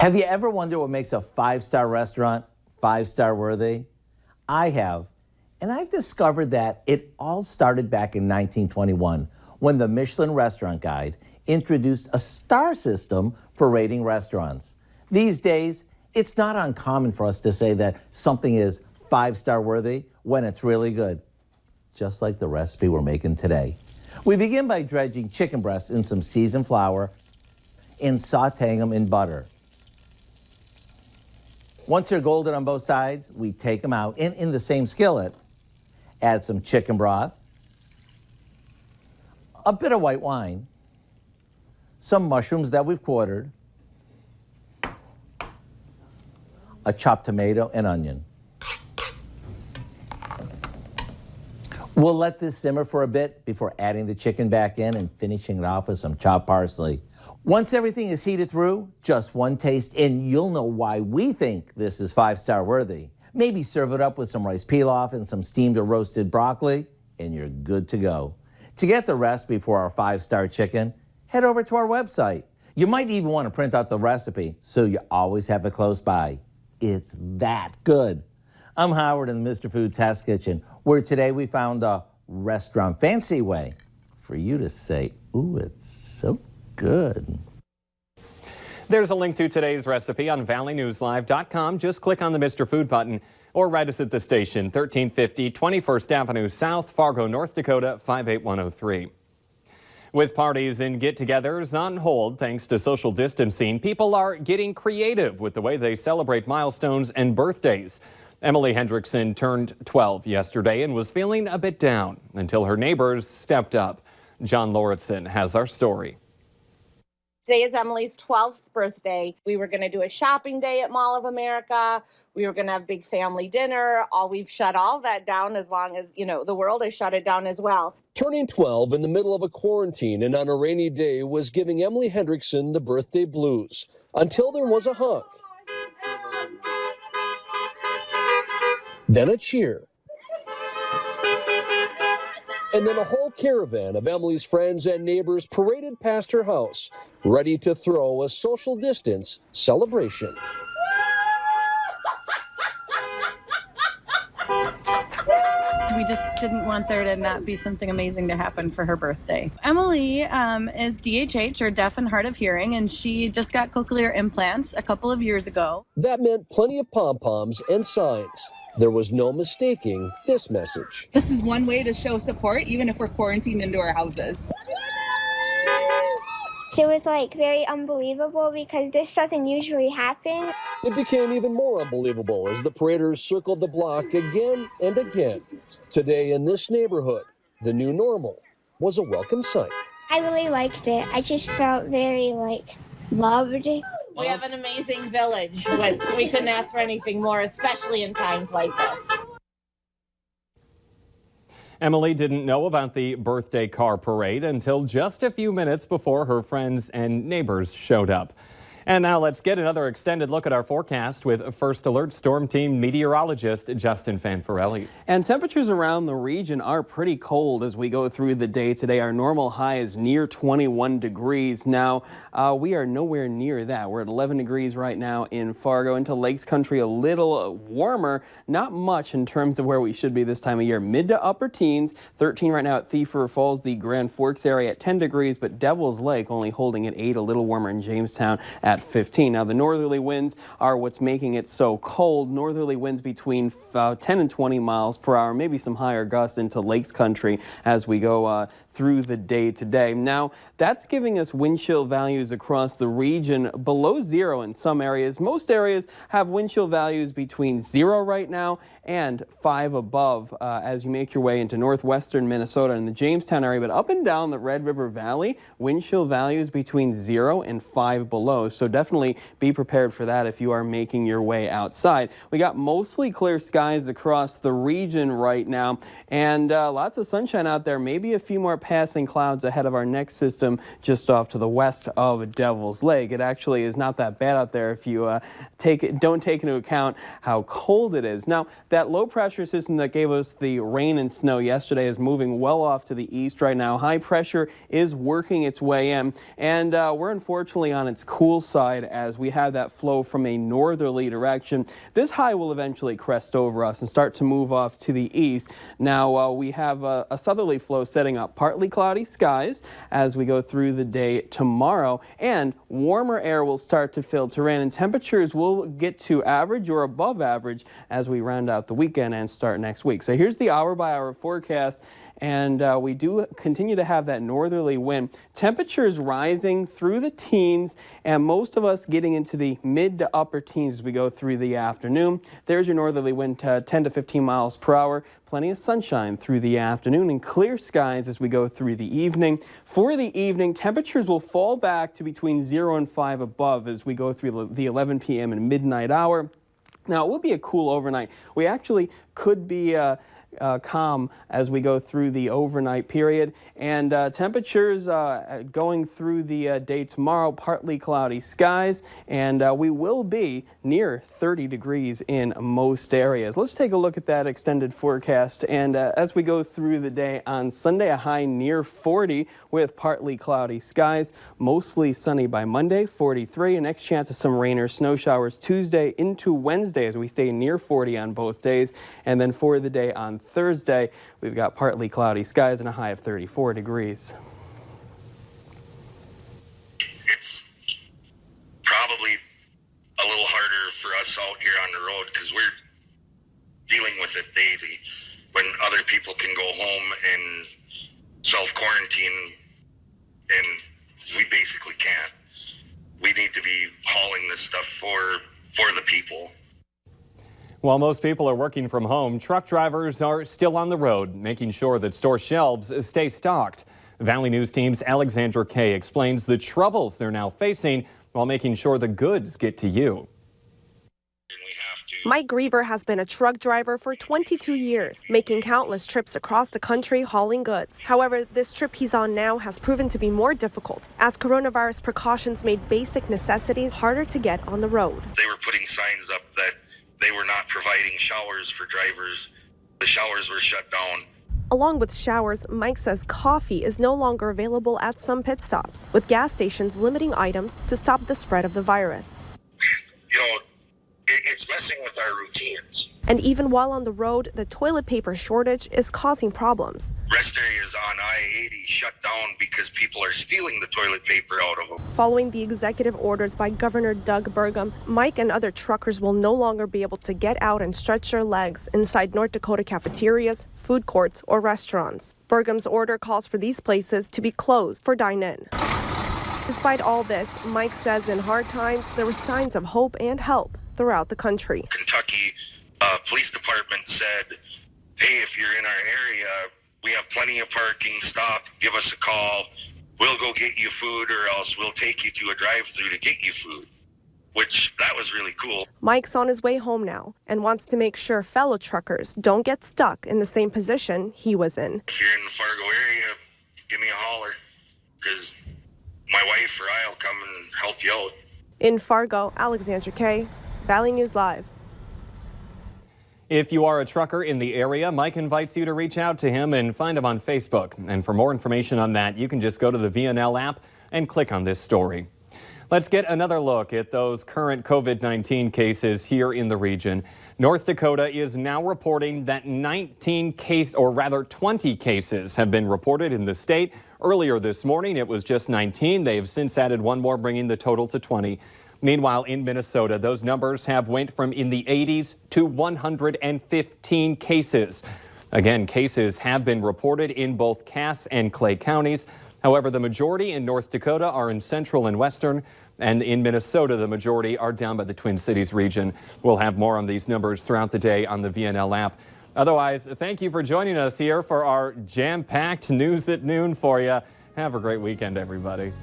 Have you ever wondered what makes a five-star restaurant five-star worthy? I have, and I've discovered that it all started back in 1921 when the Michelin Restaurant Guide introduced a star system for rating restaurants. These days, it's not uncommon for us to say that something is five-star worthy when it's really good, just like the recipe we're making today. We begin by dredging chicken breasts in some seasoned flour and sauteing them in butter. Once they're golden on both sides, we take them out and in the same skillet, add some chicken broth, a bit of white wine, some mushrooms that we've quartered, a chopped tomato and onion. We'll let this simmer for a bit before adding the chicken back in and finishing it off with some chopped parsley. Once everything is heated through, just one taste and you'll know why we think this is five-star worthy. Maybe serve it up with some rice pilaf and some steamed or roasted broccoli, and you're good to go. To get the recipe for our five-star chicken, head over to our website. You might even want to print out the recipe so you always have it close by. It's that good. I'm Howard in the Mr. Food Test Kitchen, where today we found a restaurant fancy way for you to say, ooh, it's so good. There's a link to today's recipe on valleynewslive.com. Just click on the Mr. Food button or write us at the station, 1350 21st Avenue South, Fargo, North Dakota, 58103. With parties and get-togethers on hold thanks to social distancing, people are getting creative with the way they celebrate milestones and birthdays. Emily Hendrickson turned 12 yesterday and was feeling a bit down until her neighbors stepped up. John Lauritsen has our story. Today is Emily's 12th birthday. We were going to do a shopping day at Mall of America. We were going to have big family dinner. We've shut all that down as long as, the world has shut it down as well. Turning 12 in the middle of a quarantine and on a rainy day was giving Emily Hendrickson the birthday blues until there was a honk. Then a cheer. And then a whole caravan of Emily's friends and neighbors paraded past her house, ready to throw a social distance celebration. We just didn't want there to not be something amazing to happen for her birthday. Emily is DHH, or deaf and hard of hearing, and she just got cochlear implants a couple of years ago. That meant plenty of pom-poms and signs. There was no mistaking this message. This is one way to show support, even if we're quarantined into our houses. It was very unbelievable because this doesn't usually happen. It became even more unbelievable as the paraders circled the block again and again. Today in this neighborhood, the new normal was a welcome sight. I really liked it. I just felt very loved. We have an amazing village. We couldn't ask for anything more, especially in times like this. Emily didn't know about the birthday car parade until just a few minutes before her friends and neighbors showed up. And now let's get another extended look at our forecast with First Alert Storm Team meteorologist Justin Fanfarelli. And temperatures around the region are pretty cold as we go through the day today. Our normal high is near 21 degrees. Now, we are nowhere near that. We're at 11 degrees right now in Fargo. Into Lakes Country, a little warmer. Not much in terms of where we should be this time of year. Mid to upper teens. 13 right now at Thief River Falls, the Grand Forks area at 10 degrees, but Devil's Lake only holding at 8, a little warmer in Jamestown at 15. Now, the northerly winds are what's making it so cold. Northerly winds between 10 and 20 miles per hour, maybe some higher gusts into Lakes Country as we go through the day today. Now, that's giving us wind chill values across the region below zero in some areas. Most areas have wind chill values between 0 right now and 5 above as you make your way into northwestern Minnesota and the Jamestown area. But up and down the Red River Valley, wind chill values between 0 and 5 below. So definitely be prepared for that if you are making your way outside. We got mostly clear skies across the region right now, and lots of sunshine out there. Maybe a few more passing clouds ahead of our next system just off to the west of Devil's Lake. It actually is not that bad out there if you don't take into account how cold it is. Now, that low pressure system that gave us the rain and snow yesterday is moving well off to the east right now. High pressure is working its way in, and we're unfortunately on its cool side as we have that flow from a northerly direction. This high will eventually crest over us and start to move off to the east. Now we have a southerly flow setting up, partly cloudy skies as we go through the day tomorrow, and warmer air will start to filter in, and temperatures will get to average or above average as we round out the weekend and start next week. So here's the hour-by-hour forecast. And we do continue to have that northerly wind. Temperatures rising through the teens, and most of us getting into the mid to upper teens as we go through the afternoon. There's your northerly wind, 10 to 15 miles per hour. Plenty of sunshine through the afternoon and clear skies as we go through the evening. For the evening, temperatures will fall back to between 0 and 5 above as we go through the 11 p.m. and midnight hour. Now, it will be a cool overnight. We actually could be calm as we go through the overnight period, and temperatures going through the day tomorrow, partly cloudy skies, and we will be near 30 degrees in most areas. Let's take a look at that extended forecast, and as we go through the day on Sunday, a high near 40 with partly cloudy skies, mostly sunny by Monday, 43, and next chance of some rain or snow showers Tuesday into Wednesday as we stay near 40 on both days, and then for the day on Thursday, we've got partly cloudy skies and a high of 34 degrees. It's probably a little harder for us out here on the road because we're dealing with it daily. When other people can go home and self-quarantine and we basically can't. We need to be hauling this stuff for the people. While most people are working from home, truck drivers are still on the road, making sure that store shelves stay stocked. Valley News Team's Alexandra Kay explains the troubles they're now facing while making sure the goods get to you. Mike Griever has been a truck driver for 22 years, making countless trips across the country hauling goods. However, this trip he's on now has proven to be more difficult, as coronavirus precautions made basic necessities harder to get on the road. They were putting signs up that they were not providing showers for drivers. The showers were shut down. Along with showers, Mike says coffee is no longer available at some pit stops, with gas stations limiting items to stop the spread of the virus. You know, it's messing with our routines. And even while on the road, the toilet paper shortage is causing problems. Rest areas on I-80 shut down because people are stealing the toilet paper out of them. Following the executive orders by Governor Doug Burgum, Mike and other truckers will no longer be able to get out and stretch their legs inside North Dakota cafeterias, food courts, or restaurants. Burgum's order calls for these places to be closed for dine-in. Despite all this, Mike says in hard times, there were signs of hope and help throughout the country. Kentucky Police Department said, hey, if you're in our area, we have plenty of parking, stop, give us a call. We'll go get you food, or else we'll take you to a drive-through to get you food, which that was really cool. Mike's on his way home now and wants to make sure fellow truckers don't get stuck in the same position he was in. If you're in the Fargo area, give me a holler, because my wife or I'll come and help you out. In Fargo, Alexandra Kay, Valley News Live. If you are a trucker in the area, Mike invites you to reach out to him and find him on Facebook. And for more information on that, you can just go to the VNL app and click on this story. Let's get another look at those current COVID-19 cases here in the region. North Dakota is now reporting that 20 cases have been reported in the state. Earlier this morning, it was just 19. They have since added one more, bringing the total to 20. Meanwhile, in Minnesota, those numbers have went from in the 80s to 115 cases. Again, cases have been reported in both Cass and Clay counties. However, the majority in North Dakota are in central and western, and in Minnesota, the majority are down by the Twin Cities region. We'll have more on these numbers throughout the day on the VNL app. Otherwise, thank you for joining us here for our jam-packed news at noon for you. Have a great weekend, everybody.